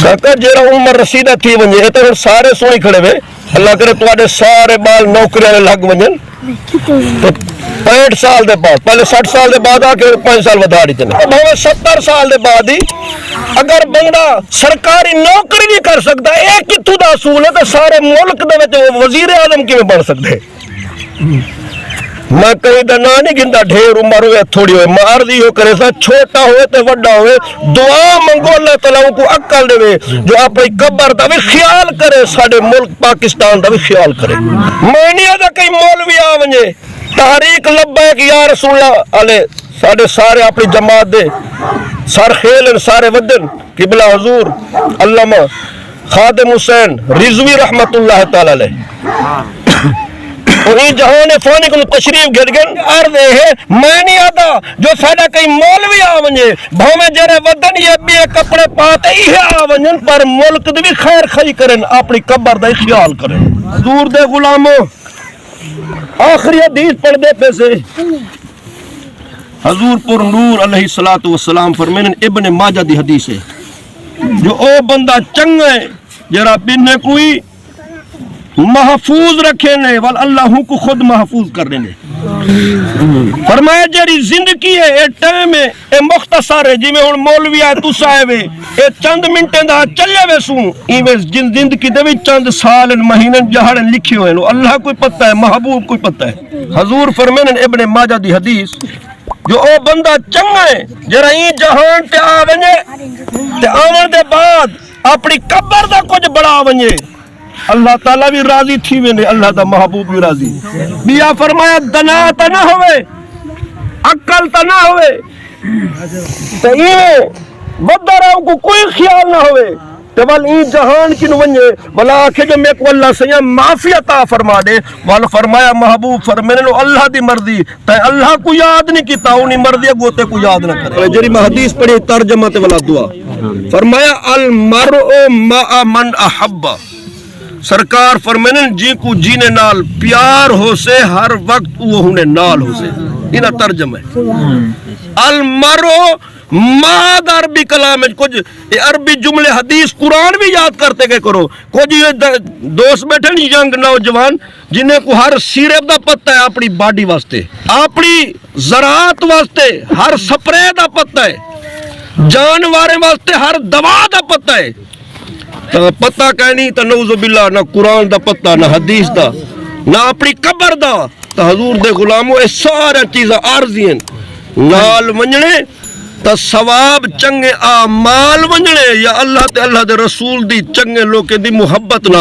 काका जेड़ा उम्र रसीदा थी वने तो सारे सोई खड़े वे अल्लाह करे तुम्हारे सारे बाल नौकरी वाले लग वजन तो 65 साल दे बाद पहले 60 साल दे बाद आके 5 साल वधा दी चले भावे 70 साल दे बाद ही अगर बंदा सरकारी नौकरी नहीं कर सकता एक कितू दा असूल है तो सारे मुल्क दे विच वजीर आजम किवें बन सकदे मैं कहीं दा ना नहीं गिनदा ढेर उम्र होए थोड़ी होए मारदी हो करे सा छोटा होए ते बड़ा होए दुआ मंगो अल्लाह ताला को अक्ल देवे जो अपनी कब्र दा भी ख्याल करे साडे मुल्क पाकिस्तान दा भी ख्याल करे मैं नहीं आदा कई मौलवी आ वने तारीक लब्बैक या रसूलल्लाह अले साडे सारे अपनी जमात दे सर खेलन सारे वदन किबला हुजूर अल्लामा खादिम हुसैन रिजवी रहमतुल्लाह ताला अलैह वही जहान फानी को तशरीफ गिरगन अर्ज है मैं नहीं आता जो साडा कई मौलवी आ वने भावे जरे वदन ये बे कपड़े पाते ही आ वनन पर मुल्क दी भी खैर खई करन अपनी कब्र दा ख्याल करन हुजूर दे गुलामो आखिरी हदीस पढ़ दे पैसे हुजूर पुर नूर अलैहि सलातु वस्सलाम फरमाने इब्न माजा दी हदीस है जो ओ बंदा चंगा है जरा बिने कोई महफूज रखे ने वल अल्लाह को खुद महफूज कर रहे ने फरमाया जेरी जिंदगी है ए टाइम है ए मुख्तसर है जिवें हुन मौलवी आ तुस आए वे ए चंद मिनटें दा चले वेसू इवें जिंदगी दे विच चंद साल महीने जहाड़ लिखे हुए नो अल्लाह कोई पता है महबूब कोई पता है हुजूर फरमाने इब्न माजा दी हदीस जो ओ बंदा चंगा है जरा ई जहान ते आ वने ते आवन दे बाद अपनी कब्र दा कुछ बड़ा वने अल्लाह ताला भी राजी थी वेंदे अल्लाह दा महबूब भी राजी बिया फरमाया दना ता ना होवे अक्ल ता ना होवे ते ये वदरा को कोई ख्याल ना होवे ते वल ई जहान किन वने भला आखे जो मैं को अल्लाह से माफी अता फरमा दे वल फरमाया महबूब फरमाने लो अल्लाह दी मर्जी ते अल्लाह को याद नहीं कीता उनी मर्जी गोते को याद ना करे जेरी मैं हदीस पढ़ी तर्जुमा ते वाला दुआ फरमाया अल मरउ मा मन अहब्बा सरकार फरमाने जी को जीने नाल प्यार हो से हर वक्त वो हुने नाल हो से इना तर्जमा है अल मरो माद अरबी कलाम में कुछ अरबी जुमले हदीस कुरान भी याद करते गए करो कुछ दोस्त बैठे नहीं यंग नौजवान जिन्हें को हर सीरप दा पता है अपनी बॉडी वास्ते अपनी ज़राअत वास्ते हर स्प्रे दा पता है जानवरों वास्ते हर दवा दा पता है तो पता कहनी तो नऊज़ु बिल्लाह ना कुरान दा पता ना हदीस दा ना अपनी कब्र दा तो हुजूर दे गुलामो ये सारी चीज़ आरज़ी हैं नाल वंजने तो सवाब चंगे आमाल वंजने या अल्लाह ते अल्लाह दे रसूल दी चंगे लोके दी मुहब्बत ना